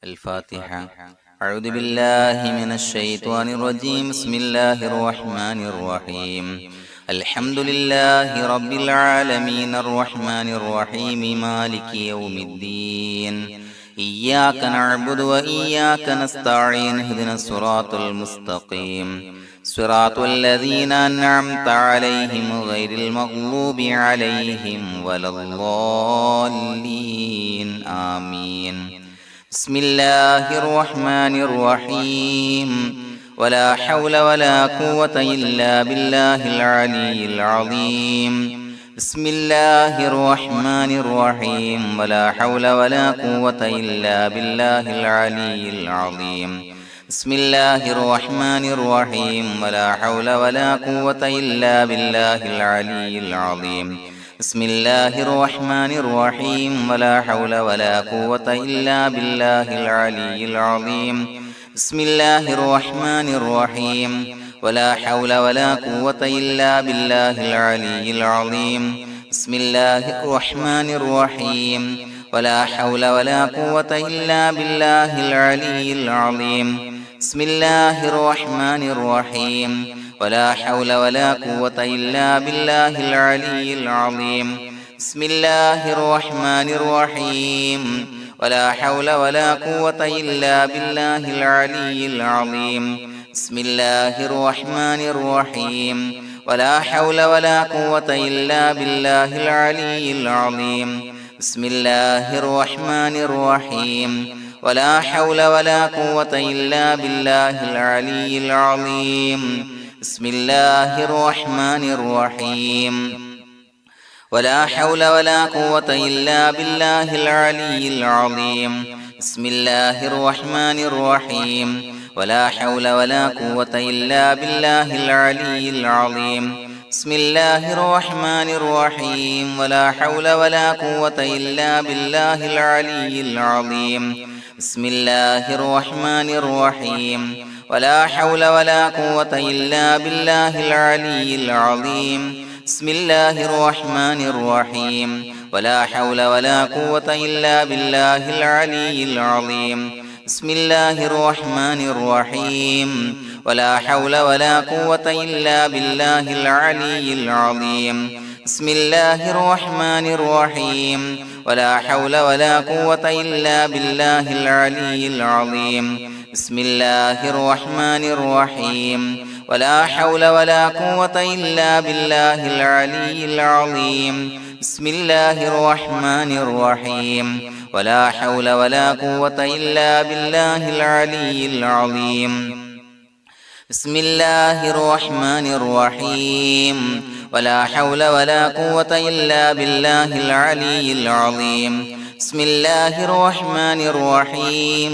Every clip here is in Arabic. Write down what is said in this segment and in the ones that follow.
الفاتحة. أعوذ بالله من الشيطان الرجيم. بسم الله الرحمن الرحيم. الحمد لله رب العالمين الرحمن الرحيم مالك يوم الدين. إياك نعبد وإياك نستعين. اهدنا الصراط المستقيم صراط الذين أنعمت عليهم غير المغضوب عليهم ولا الضالين. آمين. بسم الله الرحمن الرحيم. ولا حول ولا قوة إلا بالله العلي العظيم. بسم الله الرحمن الرحيم. ولا حول ولا قوة إلا بالله العلي العظيم. بسم الله الرحمن الرحيم. ولا حول ولا قوة إلا بالله العلي العظيم. بسم الله الرحمن الرحيم. ولا حول ولا قوة إلا بالله العلي العظيم. بسم الله الرحمن الرحيم. ولا حول ولا قوة إلا بالله العلي العظيم. بسم الله الرحمن الرحيم. ولا حول ولا قوة إلا بالله العلي العظيم. بسم الله الرحمن الرحيم. ولا حول ولا قوة إلا بالله العلي العظيم. بسم الله الرحمن الرحيم. ولا حول ولا قوة إلا بالله العلي العظيم. بسم الله الرحمن الرحيم. ولا حول ولا قوة إلا بالله العلي العظيم. بسم الله الرحمن الرحيم. ولا حول ولا قوة إلا بالله العلي العظيم. بسم الله الرحمن الرحيم. ولا حول ولا قوة إلا بالله العلي العظيم. بسم الله الرحمن الرحيم. ولا حول ولا قوة إلا بالله العلي العظيم. بسم الله الرحمن الرحيم. ولا حول ولا قوة إلا بالله العلي العظيم. بسم الله الرحمن الرحيم. ولا حول ولا قوة إلا بالله العلي العظيم. بسم الله الرحمن الرحيم. ولا حول ولا قوة إلا بالله العلي العظيم. بسم الله الرحمن الرحيم. ولا حول ولا قوة إلا بالله العلي العظيم. بسم الله الرحمن الرحيم. ولا حول ولا قوة إلا بالله العلي العظيم. بسم الله الرحمن الرحيم. ولا حول ولا قوة إلا بالله العلي العظيم. بسم الله الرحمن الرحيم. ولا حول ولا قوة إلا بالله العلي العظيم. بسم الله الرحمن الرحيم. ولا حول ولا قوة إلا بالله العلي العظيم. بسم الله الرحمن الرحيم.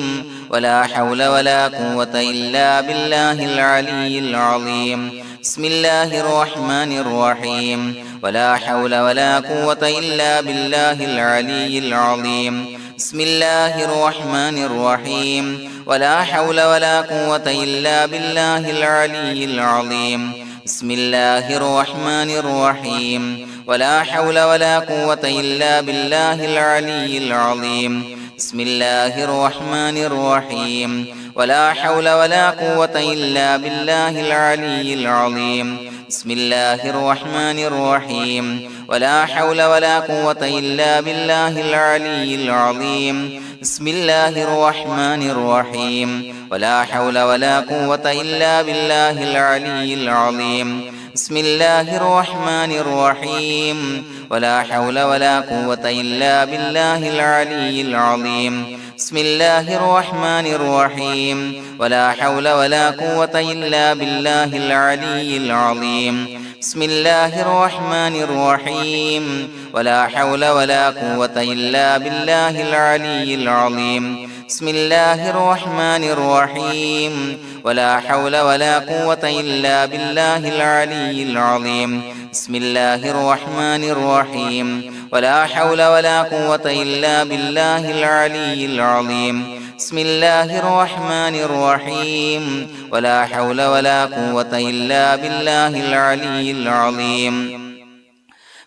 ولا حول ولا قوة إلا بالله العلي العظيم. بسم الله الرحمن الرحيم. ولا حول ولا قوة إلا بالله العلي العظيم. بسم الله الرحمن الرحيم. ولا حول ولا قوة إلا بالله العلي العظيم. بسم الله الرحمن الرحيم. ولا حول ولا قوة إلا بالله العلي العظيم. بسم الله الرحمن الرحيم. ولا حول ولا قوة إلا بالله العلي العظيم. بسم الله الرحمن الرحيم. ولا حول ولا قوة إلا بالله العلي العظيم. بسم الله الرحمن الرحيم. ولا حول ولا قوة إلا بالله العلي العظيم. بسم الله الرحمن الرحيم. ولا حول ولا قوة إلا بالله العلي العظيم. بسم الله الرحمن الرحيم. ولا حول ولا قوة إلا بالله العلي العظيم. بسم الله الرحمن الرحيم. ولا حول ولا قوة إلا بالله العلي العظيم. بسم الله الرحمن الرحيم. ولا حول ولا قوة إلا بالله العلي العظيم. بسم الله الرحمن الرحيم. ولا حول ولا قوة إلا بالله العلي العظيم. بسم الله الرحمن الرحيم. ولا حول ولا قوة إلا بالله العلي العظيم.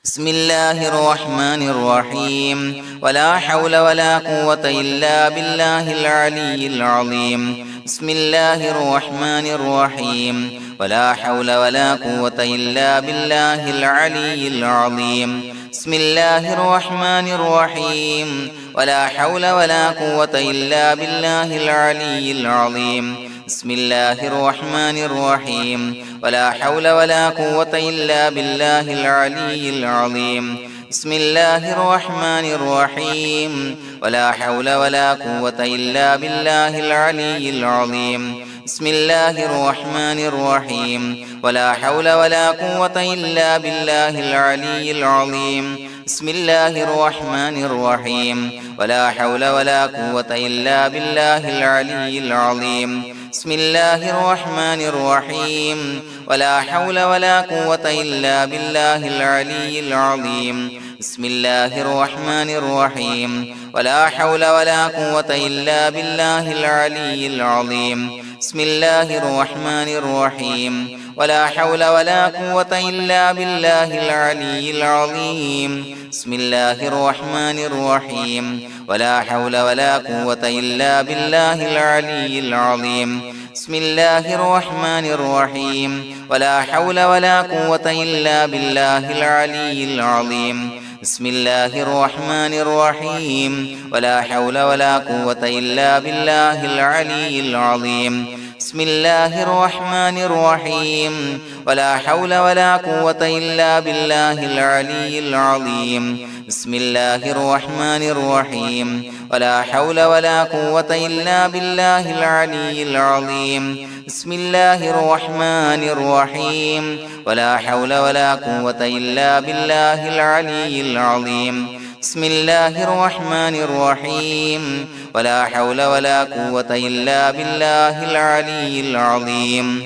بسم الله الرحمن الرحيم ولا حول ولا قوة إلا بالله العلي العظيم بسم الله الرحمن الرحيم ولا حول ولا قوة إلا بالله العلي العظيم بسم الله الرحمن الرحيم ولا حول ولا قوة إلا بالله العلي العظيم بسم الله الرحمن الرحيم ولا حول ولا قوة إلا بالله العلي العظيم بسم الله الرحمن الرحيم ولا حول ولا قوة إلا بالله العلي العظيم بسم الله الرحمن الرحيم ولا حول ولا قوة إلا بالله العلي العظيم بسم الله الرحمن الرحيم ولا حول ولا قوة إلا بالله العلي العظيم بسم الله الرحمن الرحيم ولا حول ولا قوة إلا بالله العلي العظيم بسم الله الرحمن الرحيم ولا حول ولا قوة إلا بالله العلي العظيم بسم الله الرحمن الرحيم ولا حول ولا قوة إلا بالله العلي العظيم بسم الله الرحمن الرحيم ولا حول ولا قوة إلا بالله العلي العظيم بسم الله الرحمن الرحيم ولا حول ولا قوة إلا بالله العلي العظيم بسم الله الرحمن الرحيم ولا حول ولا قوة إلا بالله العلي العظيم بسم الله الرحمن الرحيم ولا حول ولا قوة إلا بالله العلي العظيم بسم الله الرحمن الرحيم ولا حول ولا قوة إلا بالله العلي العظيم بسم الله الرحمن الرحيم ولا حول ولا قوة إلا بالله العلي العظيم بسم الله الرحمن الرحيم ولا حول ولا قوة إلا بالله العلي العظيم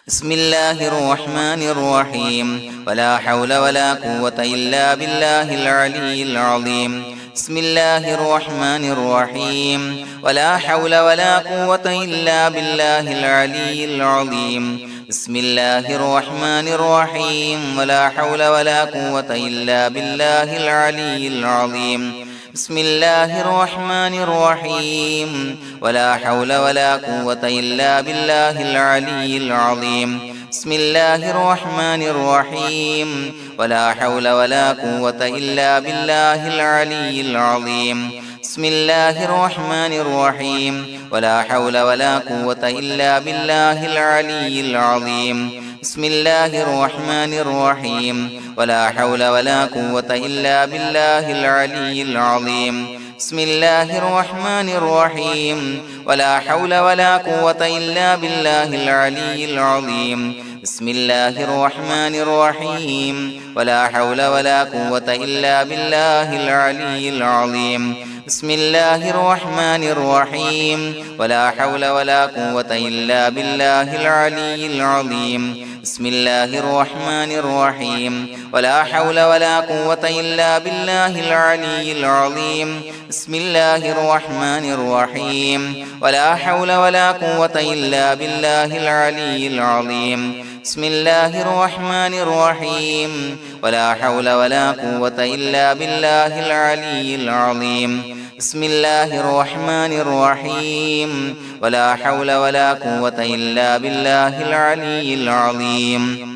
بسم الله الرحمن الرحيم ولا حول ولا قوة إلا بالله العلي العظيم بسم الله الرحمن الرحيم ولا حول ولا قوة إلا بالله العلي العظيم بسم الله الرحمن الرحيم ولا حول ولا قوة إلا بالله العلي العظيم بسم الله الرحمن الرحيم ولا حول ولا قوة إلا بالله العلي العظيم بسم الله الرحمن الرحيم ولا حول ولا قوة إلا بالله العلي العظيم بسم الله الرحمن الرحيم ولا حول ولا قوة إلا بالله العلي العظيم بسم الله الرحمن الرحيم ولا حول ولا قوة إلا بالله العلي العظيم بسم الله الرحمن الرحيم ولا حول ولا قوة إلا بالله العلي العظيم بسم الله الرحمن الرحيم ولا حول ولا قوة إلا بالله العلي العظيم بسم الله الرحمن الرحيم ولا حول ولا قوة إلا بالله العلي العظيم بسم الله الرحمن الرحيم ولا حول ولا قوة إلا بالله العلي العظيم بسم الله الرحمن الرحيم ولا حول ولا قوة إلا بالله العلي العظيم بسم الله الرحمن الرحيم ولا حول ولا قوة إلا بالله العلي العظيم بسم الله الرحمن الرحيم ولا حول ولا قوة إلا بالله العلي العظيم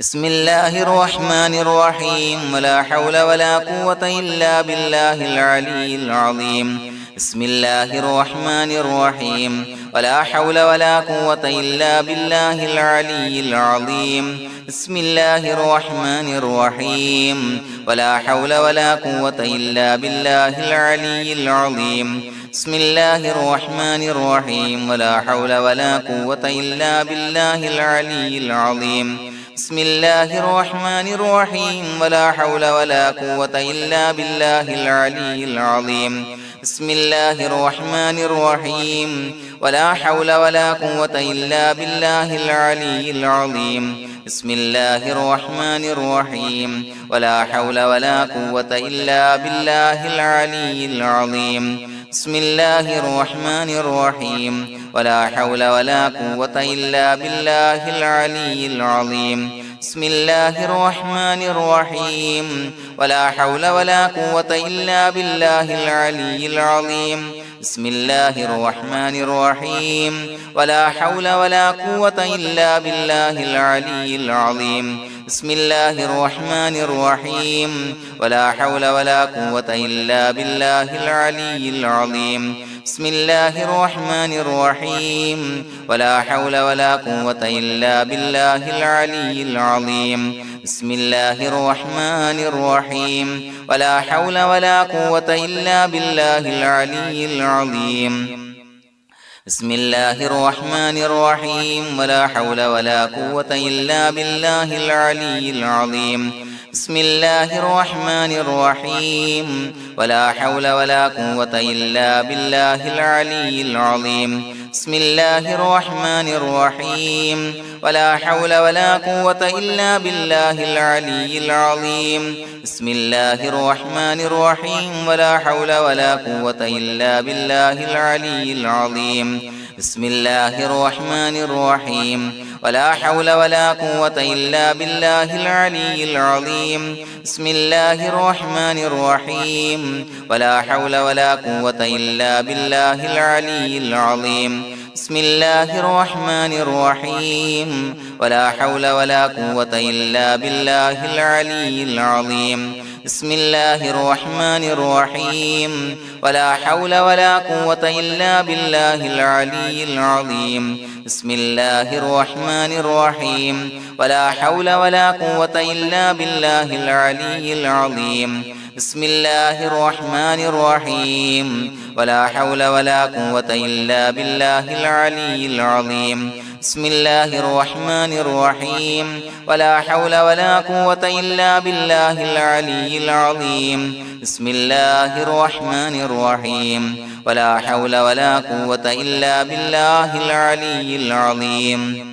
بسم الله الرحمن الرحيم ولا حول ولا قوة إلا بالله العلي العظيم بسم الله الرحمن الرحيم ولا حول ولا قوة إلا بالله العلي العظيم بسم الله الرحمن الرحيم ولا حول ولا قوة إلا بالله العلي العظيم بسم الله الرحمن الرحيم ولا حول ولا قوة إلا بالله العلي العظيم بسم الله الرحمن الرحيم ولا حول ولا قوة إلا بالله العلي العظيم بسم الله الرحمن الرحيم ولا حول ولا قوة إلا بالله العلي العظيم بسم الله الرحمن الرحيم ولا حول ولا قوة إلا بالله العلي العظيم بسم الله الرحمن الرحيم ولا حول ولا قوة إلا بالله العلي العظيم بسم الله الرحمن الرحيم ولا حول ولا قوة إلا بالله العلي العظيم بسم الله الرحمن الرحيم ولا حول ولا قوة إلا بالله العلي العظيم بسم الله الرحمن الرحيم ولا حول ولا قوة إلا بالله العلي العظيم بسم الله الرحمن الرحيم ولا حول ولا قوة إلا بالله العلي العظيم بسم الله الرحمن الرحيم ولا حول ولا قوة إلا بالله العلي العظيم بسم الله الرحمن الرحيم ولا حول ولا قوة إلا بالله العلي العظيم بسم الله الرحمن الرحيم ولا حول ولا قوة إلا بالله العلي العظيم بسم الله الرحمن الرحيم ولا حول ولا قوة إلا بالله العلي العظيم بسم الله الرحمن الرحيم ولا حول ولا قوة إلا بالله العلي العظيم بسم الله الرحمن الرحيم ولا حول ولا قوة إلا بالله العلي العظيم بسم الله الرحمن الرحيم ولا حول ولا قوة إلا بالله العلي العظيم بسم الله الرحمن الرحيم ولا حول ولا قوة إلا بالله العلي العظيم بسم الله الرحمن الرحيم ولا حول ولا قوة إلا بالله العلي العظيم بسم الله الرحمن الرحيم ولا حول ولا قوة إلا بالله العلي العظيم بسم الله الرحمن الرحيم ولا حول ولا قوة إلا بالله العلي العظيم بسم الله الرحمن الرحيم ولا حول ولا قوة إلا بالله العلي العظيم بسم الله الرحمن الرحيم ولا حول ولا قوة إلا بالله العلي العظيم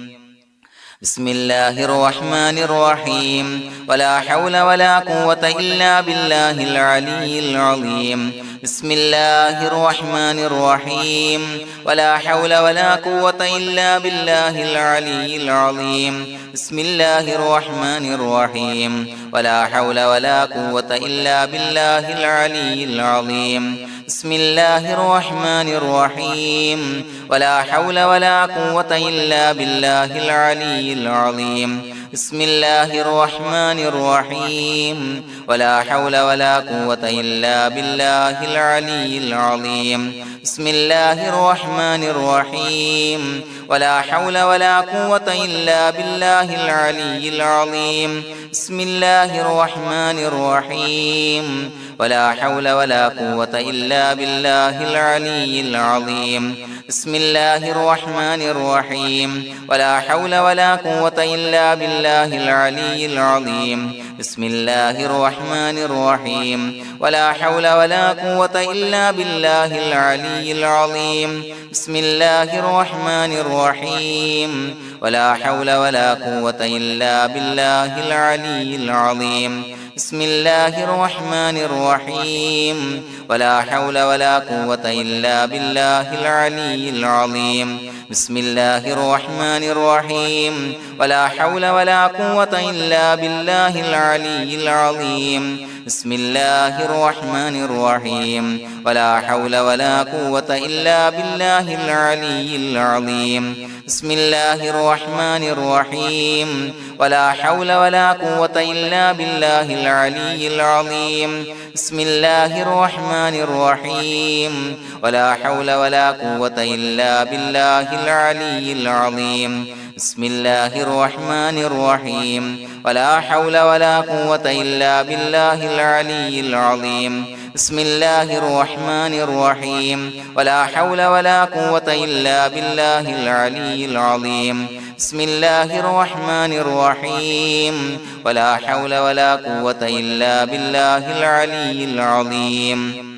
بسم الله الرحمن الرحيم ولا حول ولا قوة إلا بالله العلي العظيم بسم الله الرحمن الرحيم ولا حول ولا قوة إلا بالله العلي العظيم بسم الله الرحمن الرحيم ولا حول ولا قوة إلا بالله العلي العظيم بسم الله الرحمن الرحيم ولا حول ولا قوة إلا بالله العلي العظيم بسم الله الرحمن الرحيم ولا حول ولا قوة إلا بالله العلي العظيم بسم الله الرحمن الرحيم ولا حول ولا قوة إلا بالله العلي العظيم بسم الله الرحمن الرحيم ولا حول ولا قوة إلا بالله العلي العظيم بسم الله الرحمن الرحيم ولا حول ولا قوة إلا بالله العلي العظيم بسم الله الرحمن الرحيم ولا حول ولا قوة إلا بالله العلي العظيم بسم الله الرحمن الرحيم ولا حول ولا قوة إلا بالله العلي العظيم بسم الله الرحمن الرحيم ولا حول ولا قوة إلا بالله العلي العظيم بسم الله الرحمن الرحيم ولا حول ولا قوة إلا بالله العلي العظيم بسم الله الرحمن الرحيم ولا حول ولا قوة إلا بالله العلي العظيم بسم الله الرحمن الرحيم ولا حول ولا قوة إلا بالله العلي العظيم بسم الله الرحمن الرحيم ولا حول ولا قوة إلا بالله العلي العظيم بسم الله الرحمن الرحيم ولا حول ولا قوة إلا بالله العلي العظيم بسم الله الرحمن الرحيم ولا حول ولا قوة إلا بالله العلي العظيم بسم الله الرحمن الرحيم ولا حول ولا قوة إلا بالله العلي العظيم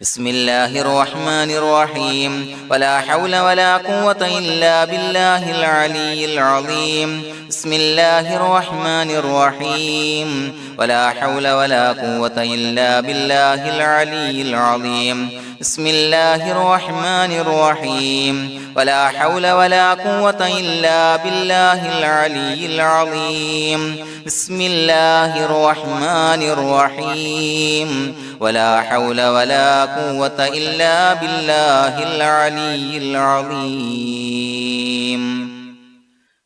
بسم الله الرحمن الرحيم ولا حول ولا قوة إلا بالله العلي العظيم بسم الله الرحمن الرحيم ولا حول ولا قوة إلا بالله العلي العظيم بسم الله الرحمن الرحيم ولا حول ولا قوة إلا بالله العلي العظيم بسم الله الرحمن الرحيم ولا حول ولا قوة إلا بالله العلي العظيم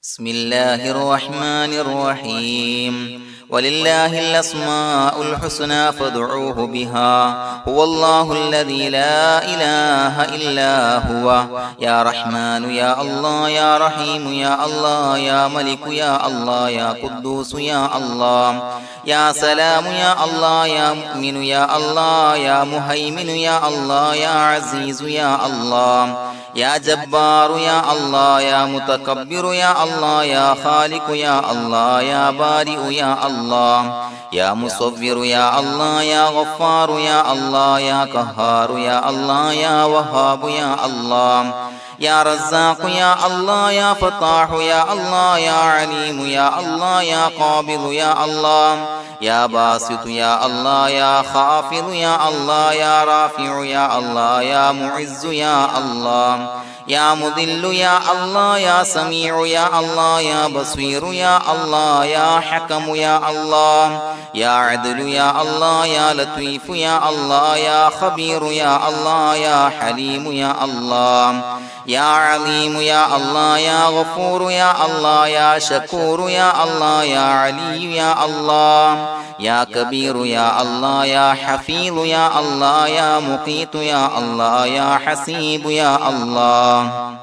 بسم الله الرحمن الرحيم ولله الأسماء الحسنى فادعوه بها هو الله الذي لا إله إلا هو يا رحمن يا الله يا رحيم يا الله يا ملك يا الله يا قدوس يا الله يا سلام يا الله يا مؤمن يا الله يا مهيمن يا الله يا عزيز يا الله يا جبار يا الله يا متكبر يا الله يا خالق يا الله يا بارئ يا الله يا مصور يا الله يا غفار يا الله يا قهار يا الله يا وهاب يا الله يا رزاق يا الله يا فتاح يا الله يا عليم يا الله يا قابض يا الله يا باسط يا الله يا خافض يا الله يا رافع يا الله يا معز يا الله يا مذل يا الله يا سميع يا الله يا بصير يا الله يا حكم يا الله يا عدل يا الله يا لطيف يا الله يا خبير يا الله يا حليم يا الله يا عليم يا الله يا غفور يا الله يا شكور يا الله يا علي يا الله يا كبير يا الله يا حفيظ يا الله يا مقيت يا الله يا حسيب يا الله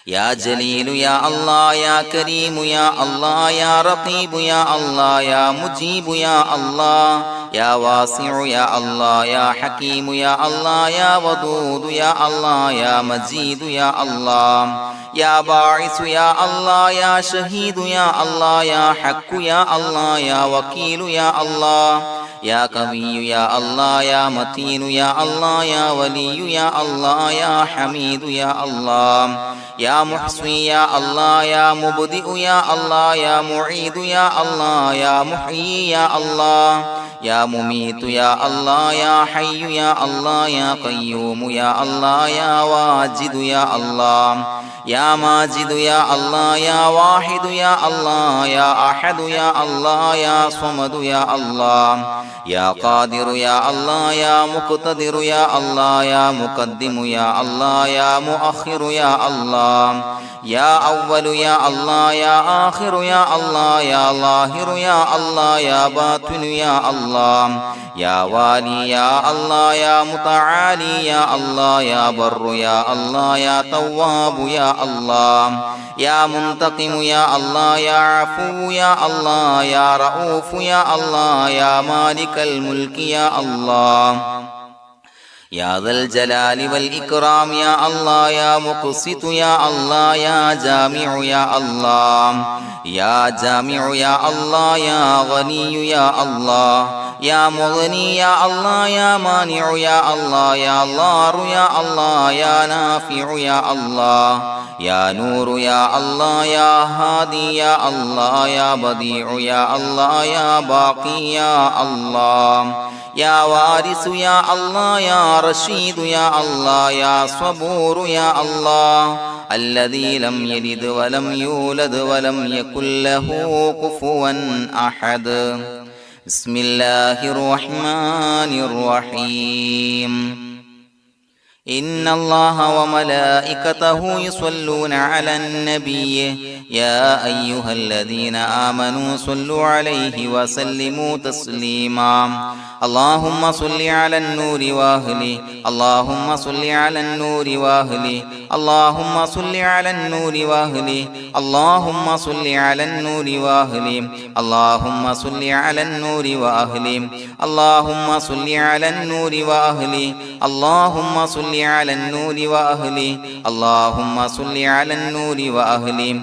يا جليل يا الله يا كريم يا الله يا رقيب يا الله يا مجيب يا الله يا واسع يا الله يا حكيم يا الله يا ودود يا الله يا مجيد يا الله يا باعث يا الله يا شهيد يا الله يا حق يا الله يا وكيل يا الله يا قوي يا الله يا متين يا الله يا ولي يا الله يا حميد يا الله يا محصي يا الله يا مبدئ يا الله يا معيد يا الله يا محيي يا الله يا مميت يا الله يا حي يا الله يا قيوم يا الله يا واجد يا الله يا ماجد يا الله يا واحد يا الله يا أحد يا الله يا صمد يا الله يا قادر يا الله يا مقتدر يا الله يا مقدم يا الله يا مؤخر يا الله يا أول يا الله يا آخر يا الله يا ظاهر يا الله يا باطن يا الله يا والي يا الله يا متعالي يا الله يا بر يا الله يا تواب يا الله يا منتقم يا الله يا عفو يا الله يا رؤوف يا الله يا مالك الملك يا الله يا ذا الجلال والإكرام يا الله يا مقسط يا الله يا جامع يا الله يا جامع يا الله يا غني يا الله يا مغني يا الله يا مانع يا الله يا ضار يا الله يا نافع يا الله يا نور يا الله يا هادي يا الله يا بديع يا الله يا باقي يا الله يا وارث يا الله يا رشيد يا الله يا صبور يا الله الذي لم يلد ولم يولد ولم يكن له كفوا أحد بسم الله الرحمن الرحيم إن الله وملائكته يصلون على النبي يا أيها الذين آمنوا صلوا عليه وسلموا تسليما اللهم صل على النور وأهله اللهم صل على النور وأهله اللهم صل على النور وأهله اللهم صل على النور وأهله اللهم صل على النور وأهله اللهم صل على النور وأهله اللهم صل على النور وأهله اللهم صل على النور وأهله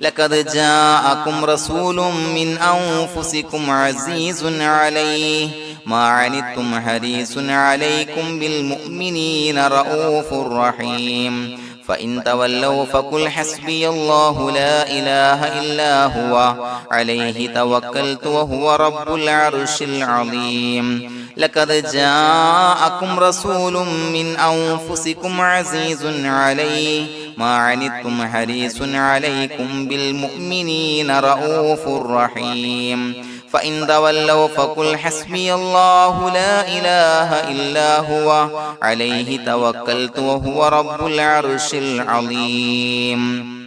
لقد جاءكم رسول من أنفسكم عزيز عليه ما عنتم حريص عليكم بالمؤمنين رؤوف رحيم فإن تولوا فقل حسبي الله لا إله إلا هو عليه توكلت وهو رب العرش العظيم لقد جاءكم رسول من أنفسكم عزيز عليه ما عنتم حريص عليكم بالمؤمنين رؤوف رحيم فإن تولوا فقل حسبي الله لا إله إلا هو عليه توكلت وهو رب العرش العظيم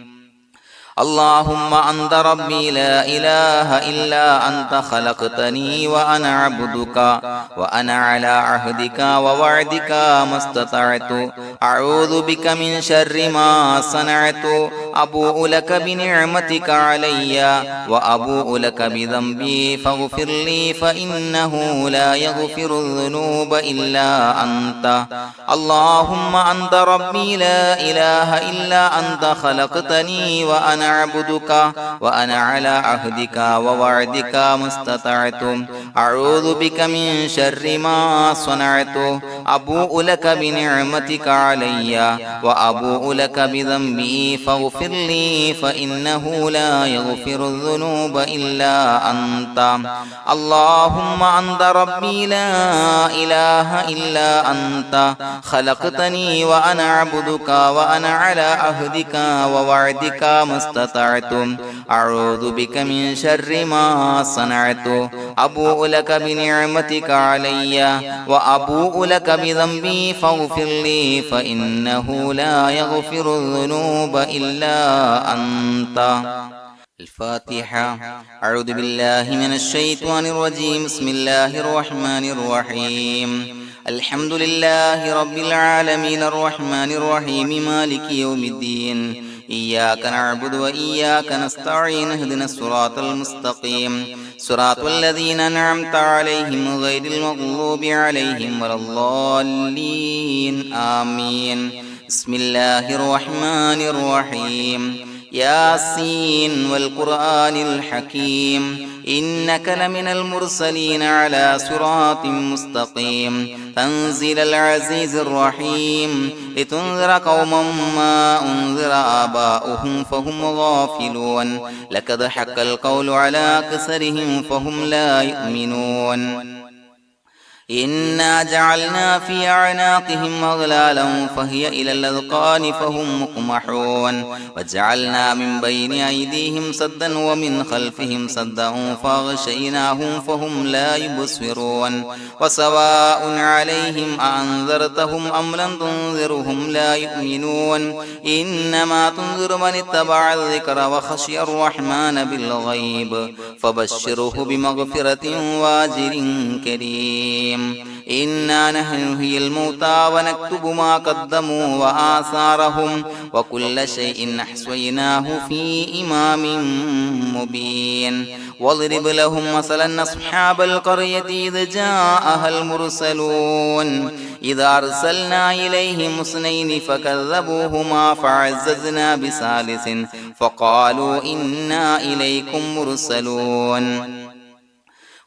اللهم أنت ربي لا إله إلا أنت خلقتني وأنا عبدك وأنا على عهدك ووعدك ما استطعت أعوذ بك من شر ما صنعت أبوء لك بنعمتك علي وأبوء لك بذنبي فاغفر لي فإنه لا يغفر الذنوب إلا أنت اللهم أنت ربي لا إله إلا أنت خلقتني وأنا عبدك وأنا على عهدك ووعدك ما استطعت أعوذ بك من شر ما صنعت أبوء لك بنعمتك علي وأبوء لك بذنبي فاغفر لي فإنه لا يغفر الذنوب إلا أنت اللهم أنت ربي لا إله إلا أنت خلقتني وأنا عبدك وأنا على عهدك ووعدك ما استطعت أعوذ بك من شر ما صنعت أبوء لك بنعمتك علي وأبوء لك بذنبي فاغفر لي فإنه لا يغفر الذنوب إلا أنت الفاتحة أعوذ بالله من الشيطان الرجيم بسم الله الرحمن الرحيم الحمد لله رب العالمين الرحمن الرحيم مالك يوم الدين إياك نعبد وإياك نستعين اهدنا الصراط المستقيم صراط الذين أنعمت عليهم غير المغضوب عليهم ولا الضالين آمين بسم الله الرحمن الرحيم ياسين والقرآن الحكيم إنك لمن المرسلين على صراط مستقيم تنزيل العزيز الرحيم لتنذر قوما ما أنذر آباؤهم فهم غافلون لقد حق القول على أكثرهم فهم لا يؤمنون إنا جعلنا في أعناقهم أغلالا فهي إلى الأذقان فهم مقمحون وجعلنا من بين أيديهم سدا ومن خلفهم سدا فأغشيناهم فهم لا يبصرون وسواء عليهم أأنذرتهم أم لم تنذرهم لا يؤمنون إنما تنذر من اتبع الذكر وخشي الرحمن بالغيب فبشره بمغفرة وأجر كريم إنا نحن نحيي الموتى ونكتب ما قدموا وآثارهم وكل شيء أحصيناه في إمام مبين واضرب لهم مثلا أصحاب القرية إذ جاءها المرسلون إذا أرسلنا إليهم اثنين فكذبوهما فعززنا بثالث فقالوا إنا إليكم مرسلون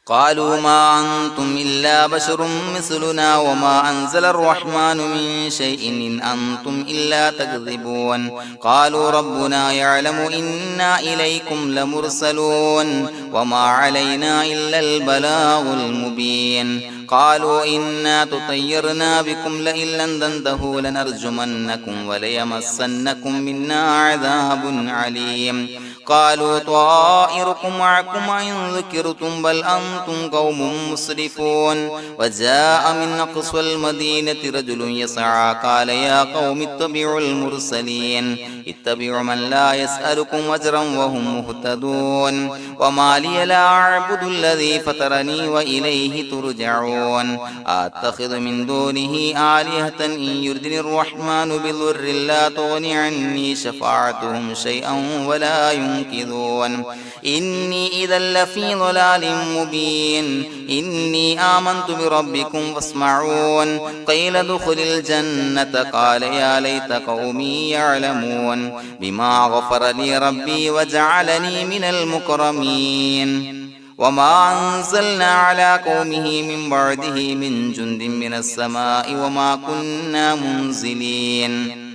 قالوا ما أنتم إلا بشر مثلنا وما أنزل الرحمن من شيء إن أنتم إلا تكذبون قالوا ربنا يعلم إنا إليكم لمرسلون وما علينا إلا البلاغ المبين قالوا إنا تطيرنا بكم لئن لم تنتهوا لنرجمنكم وليمسنكم منا عذاب عليم قالوا طائركم معكم إن ذكرتم بل أنتم قوم مسرفون وجاء من أقصى المدينة رجل يسعى قال يا قوم اتبعوا المرسلين اتبعوا من لا يسألكم أجرا وهم مهتدون وما لي لا أعبد الذي فطرني وإليه ترجعون يسمعون أتخذ من دونه آلهة إن يردني الرحمن بضر لا تغن عني شفاعتهم شيئا ولا ينقذون إني إذا لفي ضلال مبين إني آمنت بربكم فاسمعون قيل ادخل الجنة قال يا ليت قومي يعلمون بما غفر لي ربي وجعلني من المكرمين وما أنزلنا على قومه من بعده من جند من السماء وما كنا منزلين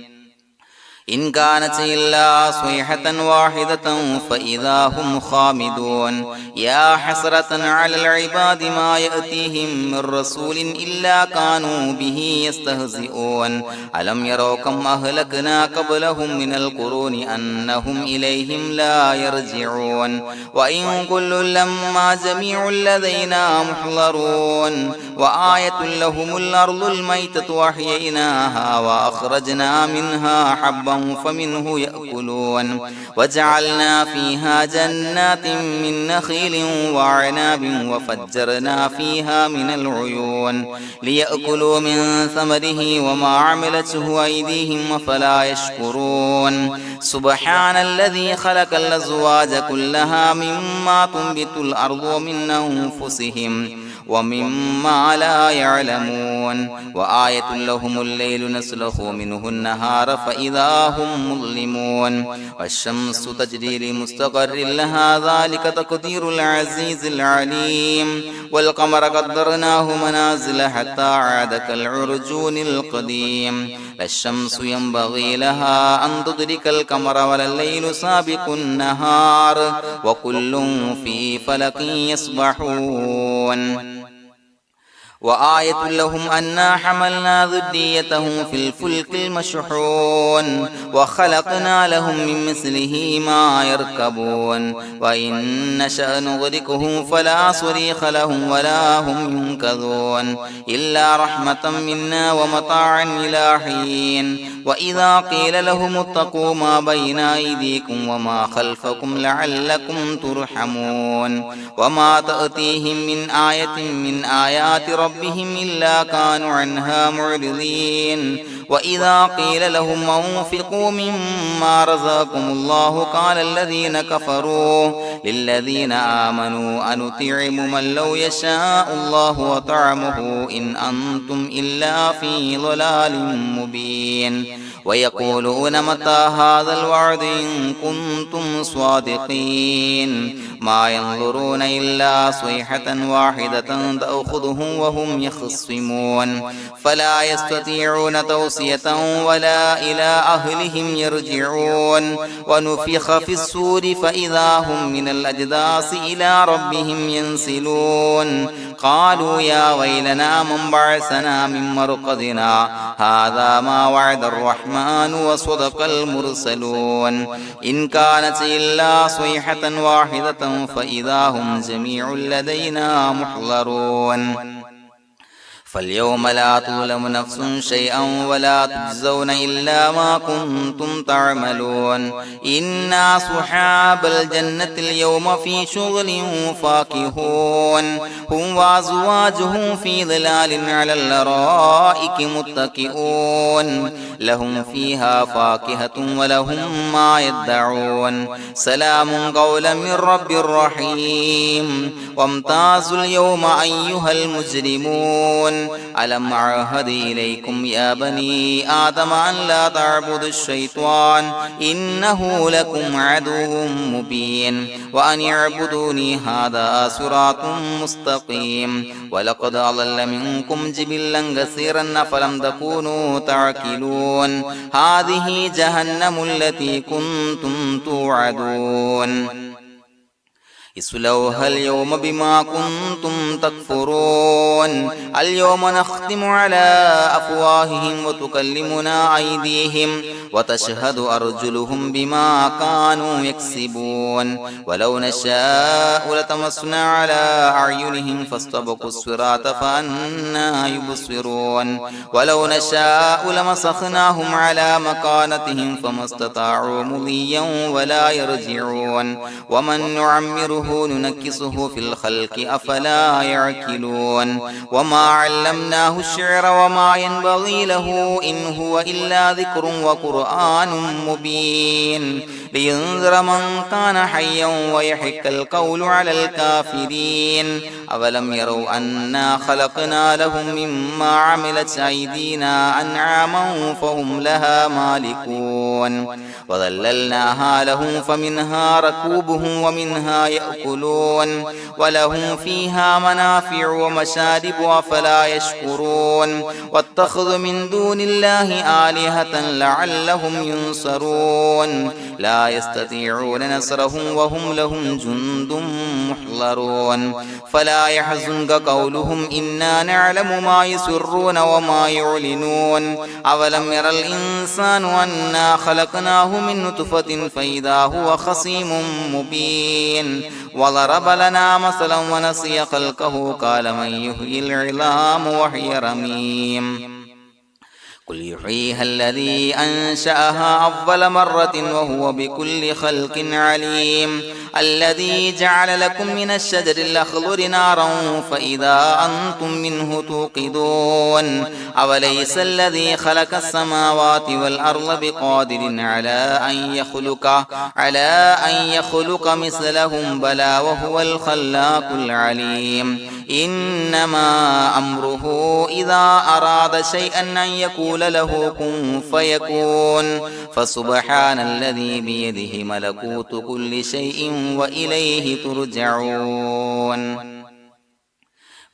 إن كانت إلا صيحة واحدة فإذا هم خامدون يا حسرة على العباد ما يأتيهم من رسول إلا كانوا به يستهزئون ألم يروا كم أهلكنا قبلهم من القرون أنهم إليهم لا يرجعون وإن كل لما جميع لدينا محضرون وآية لهم الأرض الميتة وأحييناها وأخرجنا منها حبا فمنه يأكلون وجعلنا فيها جنات من نخيل وعناب وفجرنا فيها من العيون ليأكلوا من ثمره وما عملته أيديهم فلا يشكرون سبحان الذي خلق الأزواج كلها مما تنبت الأرض ومن أنفسهم ومما لا يعلمون وآية لهم الليل نسلخ منه النهار فإذا هم مظلمون والشمس تجري لمستقر لها ذلك تقدير العزيز العليم والقمر قدرناه منازل حتى عاد كالعرجون القديم لا الشمس ينبغي لها أن تدرك القمر ولا الليل سابق النهار وكل في فلك يسبحون وآية لهم أنا حملنا ذريتهم في الفلك المشحون وخلقنا لهم من مثله ما يركبون وإن نشأ نغرقهم فلا صريخ لهم ولا هم ينقذون إلا رحمة منا ومتاعا إلى حين وإذا قيل لهم اتقوا ما بين أيديكم وما خلفكم لعلكم ترحمون وما تأتيهم من آية من آيات ربهم إلا كانوا عنها معرضين وإذا قيل لهم أنفقوا مما رزقكم الله قال الذين كفروا للذين آمنوا أنطعم من لو يشاء الله وطعمه إن أنتم إلا في ضلال مبين ويقولون متى هذا الوعد إن كنتم صادقين ما ينظرون إلا صيحة واحدة تأخذهم وهم يخصمون فلا يستطيعون توصية ولا إلى أهلهم يرجعون ونفخ في الصور فإذا هم من الأجداث إلى ربهم ينسلون قالوا يا ويلنا من بعثنا من مرقدنا هذا ما وعد الرحمن وصدق المرسلون إن كانت إلا صيحة واحدة فإذا هم جميع لدينا محضرون فاليوم لا تظلم نفس شيئا ولا تجزون إلا ما كنتم تعملون إنا أصحاب الجنة اليوم في شغل فاكهون هم وأزواجهم في ظلال على الأرائك متكئون لهم فيها فاكهة ولهم ما يدعون سلام قولا من رب رحيم وامتازوا اليوم أيها المجرمون ألم أعهد إليكم يا بني آدم أن لا تعبدوا الشيطان إنه لكم عدو مبين وأن اعبدوني هذا صراط مستقيم ولقد أضل منكم جبلا كثيرا فلم تكونوا تعقلون هذه جهنم التي كنتم توعدون اصلوها اليوم بما كنتم تكفرون اليوم نختم على أفواههم وتكلمنا أيديهم وتشهد أرجلهم بما كانوا يكسبون ولو نشاء لطمسنا على أعينهم فاستبقوا الصراط فأنى يبصرون ولو نشاء لمسخناهم على مكانتهم فما استطاعوا مضيا ولا يرجعون ومن نعمره ننكسه في الخلق أفلا يعقلون وما علمناه الشعر وما ينبغي له إن هو إلا ذكر وقرآن مبين لينذر من كان حيا ويحق القول على الكافرين أولم يروا أنا خلقنا لهم مما عملت أيدينا أنعاما فهم لها مالكون وظللناها لهم فمنها ركوبهم ومنها يأكلون ولهم فيها منافع ومشارب أفلا يشكرون واتخذوا من دون الله آلهة لعلهم ينصرون لا يستطيعون نصرهم وهم لهم جند محضرون فلا يحزنك قولهم إنا نعلم ما يسرون وما يعلنون أولم ير الإنسان أنا خلقناه من نطفة فإذا هو خصيم مبين وضرب لنا مثلا ونسي خلقه قال من يحيي العظام وهي رميم قل يحييها الذي أنشأها أول مرة وهو بكل خلق عليم الذي جعل لكم من الشجر الأخضر نارا فإذا أنتم منه توقدون أوليس الذي خلق السماوات والأرض بقادر على أن يخلق مثلهم بلى وهو الخلاق العليم إنما أمره إذا أراد شيئا أن يقول له كن فيكون فسبحان الذي بيده ملكوت كل شيء وإليه ترجعون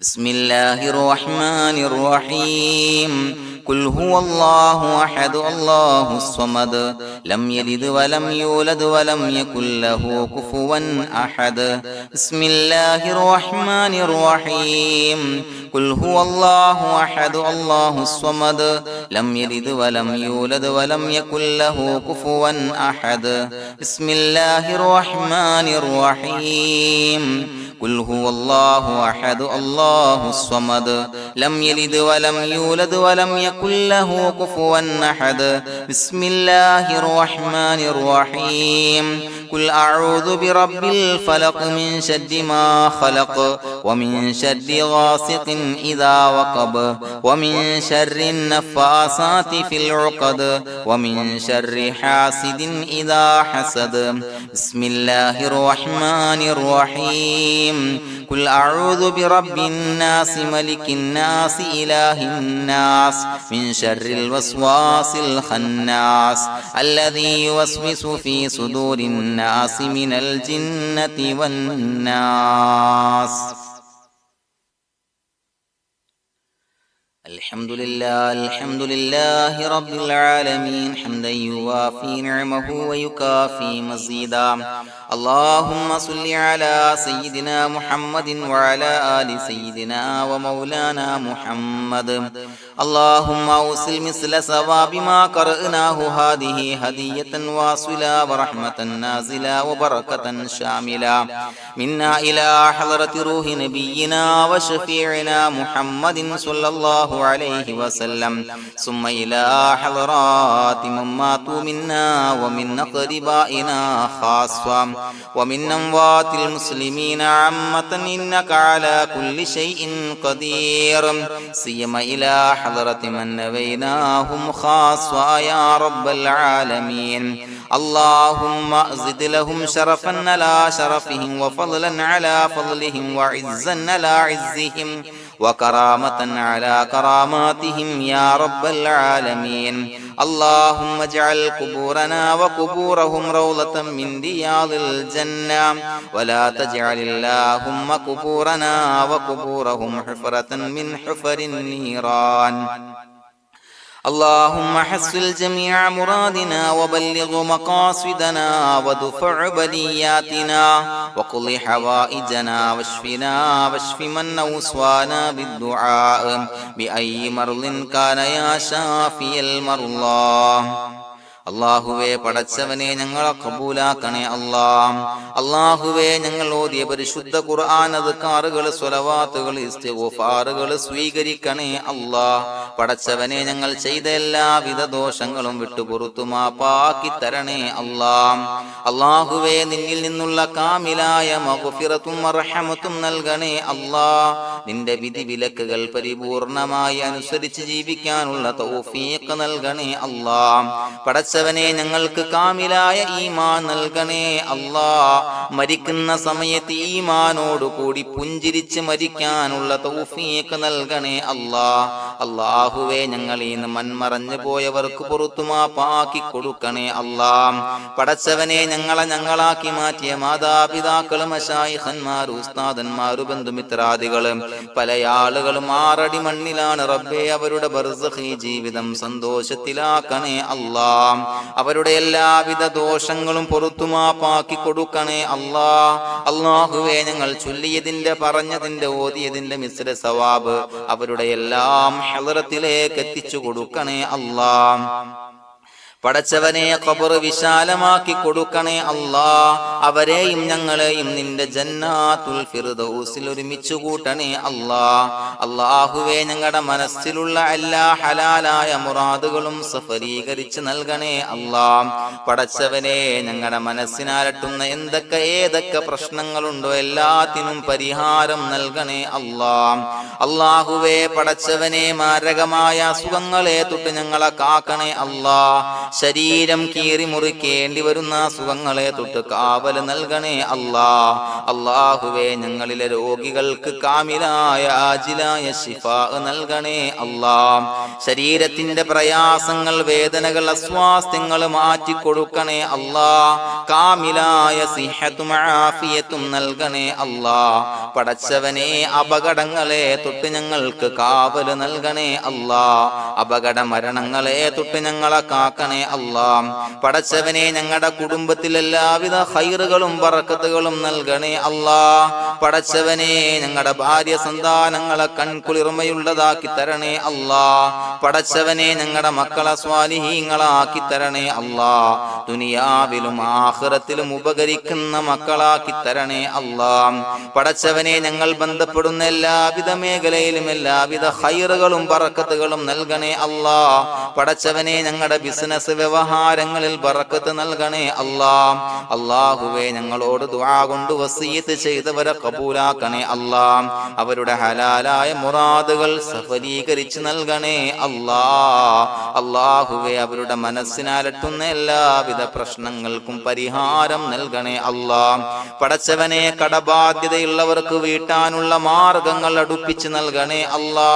بسم الله الرحمن الرحيم قل هو الله أحد الله الصمد لم يلد ولم يولد ولم يكن له كفوا أحد بسم الله الرحمن الرحيم قل هو الله أحد الله الصمد لم يلد ولم يولد ولم يكن له كفوا أحد بسم الله الرحمن الرحيم قل هو الله أحد الله الصمد لم يلد ولم يولد ولم يكن له كفوا أحد بسم الله الرحمن الرحيم قل أعوذ برب الفلق من شر ما خلق ومن شر غاسق إذا وقب ومن شر النفاثات في العقد ومن شر حاسد إذا حسد بسم الله الرحمن الرحيم قل أعوذ برب الناس ملك الناس إله الناس من شر الوسواس الخناس الذي يوسوس في صدور الناس من الجنة والناس الحمد لله رب العالمين حمدا يوافي نعمه ويكافي مزيدا اللهم صل على سيدنا محمد وعلى آل سيدنا ومولانا محمد اللهم أوصل مثل ثواب ما قرأناه هذه هدية واصلة ورحمة نازلة وبركة شاملة منا إلى حضرة روح نبينا وشفيعنا محمد صلى الله عليه وسلم ثم إلى حضرات من ماتوا منا ومن أقربائنا خاصة ومن أموات المسلمين عامة إنك على كل شيء قدير سيما إلى حضرة من نبيناهم خاصة يا رب العالمين اللهم زد لهم شرفا على شرفهم وفضلا على فضلهم وعزا على عزهم وكرامة على كراماتهم يا رب العالمين اللهم اجعل قبورنا وقبورهم روضة من رياض الجنة ولا تجعل اللهم قبورنا وقبورهم حفرة من حفر النيران اللهم حصل جميع مرادنا وبلغ مقاصدنا وادفع بلياتنا وقض حوائجنا واشف من أوصانا بالدعاء بأي مرض كان يا شافي المرضى. അള്ളാഹുവേ, പടച്ചവനെ ഞങ്ങളെ കബൂലാക്കണേ അല്ലാ. അള്ളാഹുവേ, ഞങ്ങൾ ഓതിയ പരിശുദ്ധ ഖുർആൻ, അദ്കാറുകൾ, സ്വലവാത്തുകൾ, ഇസ്തിഗ്ഫാറുകൾ സ്വീകരിക്കണേ അല്ലാ. പടച്ചവനെ, ഞങ്ങൾ ചെയ്ത എല്ലാവിധ ദോഷങ്ങളും വിട്ടുപുറത്തു മാപ്പാക്കി തരണേ അല്ലാ. അള്ളാഹുവേ, നിന്നിൽ നിന്നുള്ള കാമിലായ മഗ്ഫിറത്തും റഹ്മത്തും നൽകണേ അല്ലാ. നിന്റെ വിധി വിലക്കുകൾ പരിപൂർണമായി അനുസരിച്ച് ജീവിക്കാനുള്ള തൗഫീഖ് നൽകണേ അല്ലാ. പടച്ചവനെ, ഞങ്ങൾക്ക് കാമിലായ ഈമാൻ നൽകണേ അല്ലാ. മരിക്കുന്ന സമയത്ത് ഈമാനോട് കൂടി പുഞ്ചിരിച്ച് മരിക്കാനുള്ള തൗഫീഖ് നൽകണേ അല്ലാ. അല്ലാഹുവേ, ഞങ്ങളീന്ന് മൺമറഞ്ഞു പോയവർക്ക് പുറത്തു മാപ്പാക്കി കൊടുക്കണേ അല്ലാ. പടച്ചവനെ, ഞങ്ങളാക്കി മാറ്റിയ മാതാപിതാക്കളും മശായിഖന്മാരും ഉസ്താദന്മാരും ബന്ധുമിത്രാദികളും പല ആളുകളും 6 അടി മണ്ണിലാണ് റബ്ബേ. അവരുടെ ബർസഖി ജീവിതം സന്തോഷത്തിലാക്കണേ അല്ലാ. അവരുടെ എല്ലാവിധ ദോഷങ്ങളും പുറത്തു മാപ്പാക്കി കൊടുക്കണേ അല്ലാ. അല്ലാഹുവേ, ഞങ്ങൾ ചൊല്ലിയതിന്റെ, പറഞ്ഞതിന്റെ, ഓതിയതിന്റെ മിശ്ര സവാബ് അവരുടെ എല്ലാം ഹളറത്തിലേക്ക് എത്തിച്ചു കൊടുക്കണേ അല്ലാ. പടച്ചവനെ, ഖബർ വിശാലമാക്കി കൊടുക്കണേ അല്ലാ. അവരെയും ഞങ്ങളെയും നിന്റെ ജന്നാത്തുൽ ഫിർദൗസിൽ ഒരുമിച്ച് കൂട്ടണേ അല്ലാ. അല്ലാഹുവേ, ഞങ്ങളുടെ മനസ്സിലുള്ള എല്ലാ ഹലാലായ മുറാദുകളും സഫലീകരിച്ച് നൽകണേ അല്ലാ. പടച്ചവനെ, ഞങ്ങളുടെ മനസ്സിനാലട്ടുന്ന ഏതൊക്കെ പ്രശ്നങ്ങളുണ്ടോ എല്ലാത്തിനും പരിഹാരം നൽകണേ അല്ലാ. അല്ലാഹുവേ, പടച്ചവനെ, മാരകമായ അസുഖങ്ങളെ തൊട്ട് ഞങ്ങളെ കാക്കണേ അല്ലാ. ശരീരം കീറി മുറിക്കേണ്ടി വരുന്ന അസുഖങ്ങളെ തൊട്ട് കാവല് നൽകണേ അല്ലാ. അല്ലാഹുവേ, ഞങ്ങളിലെ രോഗികൾക്ക് കാമിലായ ആജിലായ ശിഫാ നൽകണേ അല്ലാ. ശരീരത്തിന്റെ പ്രയാസങ്ങൾ, വേദനകൾ, അസ്വാസ്ഥ്യങ്ങൾ മാറ്റി കൊടുക്കണേ അല്ലാ. കാമിലായ സിഹത്തും ആഫിയത്തും നൽകണേ അല്ലാ. പടച്ചവനെ, അപകടങ്ങളെ തൊട്ട് ഞങ്ങൾക്ക് കാവല് നൽകണേ അല്ലാ. അപകട മരണങ്ങളെ തൊട്ട് ഞങ്ങളെ കാക്കണേ അല്ലാ. പടച്ചവനെ, ഞങ്ങളുടെ കുടുംബത്തിൽ എല്ലാവിധ ഖൈറുകളും ബറക്കത്തുകളും നൽകണേ അല്ലാ. പടച്ചവനെ, ഞങ്ങളുടെ ഭാര്യ സന്താനങ്ങളെ കൺകുളിർമയുള്ളതാക്കി തരണേ അല്ലാ. പടച്ചവനെ, ഞങ്ങളുടെ മക്കളെ സ്വാലിഹീങ്ങളാക്കി തരണേ അല്ലാ. ദുനിയാവിലും ആഖിറത്തിലും ഉപകരിക്കുന്ന മക്കളാക്കി തരണേ അല്ലാ. പടച്ചവനെ, ഞങ്ങൾ ബന്ധപ്പെടുന്ന എല്ലാവിധ മേഖലയിലും എല്ലാവിധ ഖൈറുകളും ബറക്കത്തുകളും നൽകണേ അല്ലാ. പടച്ചവനെ, ഞങ്ങളുടെ ബിസിനസ് വ്യവഹാരങ്ങളിൽ ബറക്കത്ത് നൽകണേ അല്ലാ. അല്ലാഹുവേ, ഞങ്ങളോട് ദുആ കൊണ്ട് വസിയത്ത് ചെയ്തവരെ കബൂലാക്കണേ അല്ലാ. അവരുടെ ഹലാലായ മുറാദുകൾ സഫലീകരിച്ച് നൽകണേ അല്ലാ. അല്ലാഹുവേ, അവരുടെ മനസ്സിനാലട്ടുന്ന എല്ലാവിധ പ്രശ്നങ്ങൾക്കും പരിഹാരം നൽകണേ അല്ലാ. പടച്ചവനെ, കടബാധ്യതയുള്ളവർക്ക് വീട്ടാനുള്ള മാർഗങ്ങൾ അടുപ്പിച്ച് നൽകണേ അല്ലാ.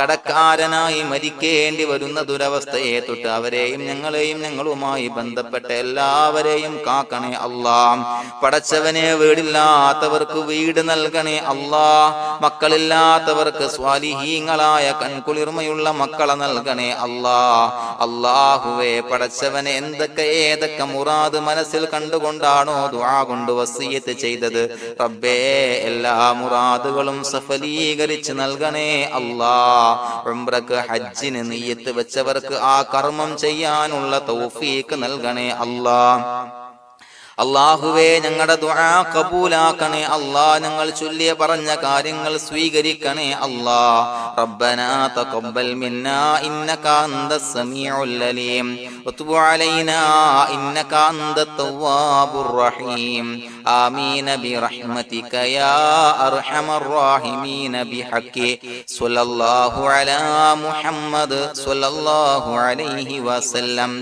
കടക്കാരനായി മരിക്കേണ്ടി വരുന്ന ദുരവസ്ഥയെ തൊട്ട് അവരെയും ഞങ്ങളെയും ഞങ്ങളുമായി ബന്ധപ്പെട്ട എല്ലാവരെയും കാക്കണേ അല്ലാ. പടച്ചവനെ, വീടില്ലാത്തവർക്ക് വീട് നൽകണേ അല്ലാ. മക്കളില്ലാത്തവർക്ക് സ്വാലിഹീങ്ങളായ കൺകുളിർമയുള്ള മക്കളെ നൽകണേ അല്ലാ. അല്ലാഹുവേ, പടച്ചവനെ, ഏതൊക്കെ മുറാദ് മനസ്സിൽ കണ്ടുകൊണ്ടാണോ ദുആ കൊണ്ട് വസിയത്ത് ചെയ്തത് റബ്ബേ, എല്ലാ മുറാദുകളും സഫലീകരിച്ച് നൽകണേ അല്ലാ. ഉംറക്ക്, ഹജ്ജിന് നിയ്യത്ത് വെച്ചവർക്ക് ആ കർമ്മം ചെയ്യാനുള്ള തൗഫീഖ് നൽകണേ അല്ലാ. അല്ലാഹുവേ, ഞങ്ങളുടെ ദുആ കബൂലാക്കണേ അല്ലാ. ഞങ്ങൾ ചൊല്ലിയ പറഞ്ഞ കാര്യങ്ങൾ സ്വീകരിക്കണേ അല്ലാ. റബ്ബനാ തഖബ്ബൽ മിന്നാ ഇന്നക അന്തസ് സമീഉൽ അലീം വതുബ് അലൈനാ ഇന്നക അന്തത് തവ്വാബുർ റഹീം. ആമീൻ ബിറഹ്മതിക യാ അർഹമർ റഹീമീൻ ബിഹഖി സ്വല്ലല്ലാഹു അലാ മുഹമ്മദ് സ്വല്ലല്ലാഹു അലൈഹി വസല്ലം.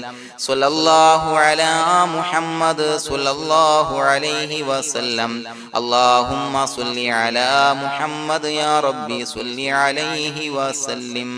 സ്വല്ലല്ലാഹു അലാ മുഹമ്മദ് സ്വല്ലല്ലാഹു അലൈഹി വസല്ലം. അല്ലാഹുമ്മ സ്വല്ലി അലാ മുഹമ്മദ് യാ റബ്ബി സ്വല്ലി അലൈഹി വസല്ലം.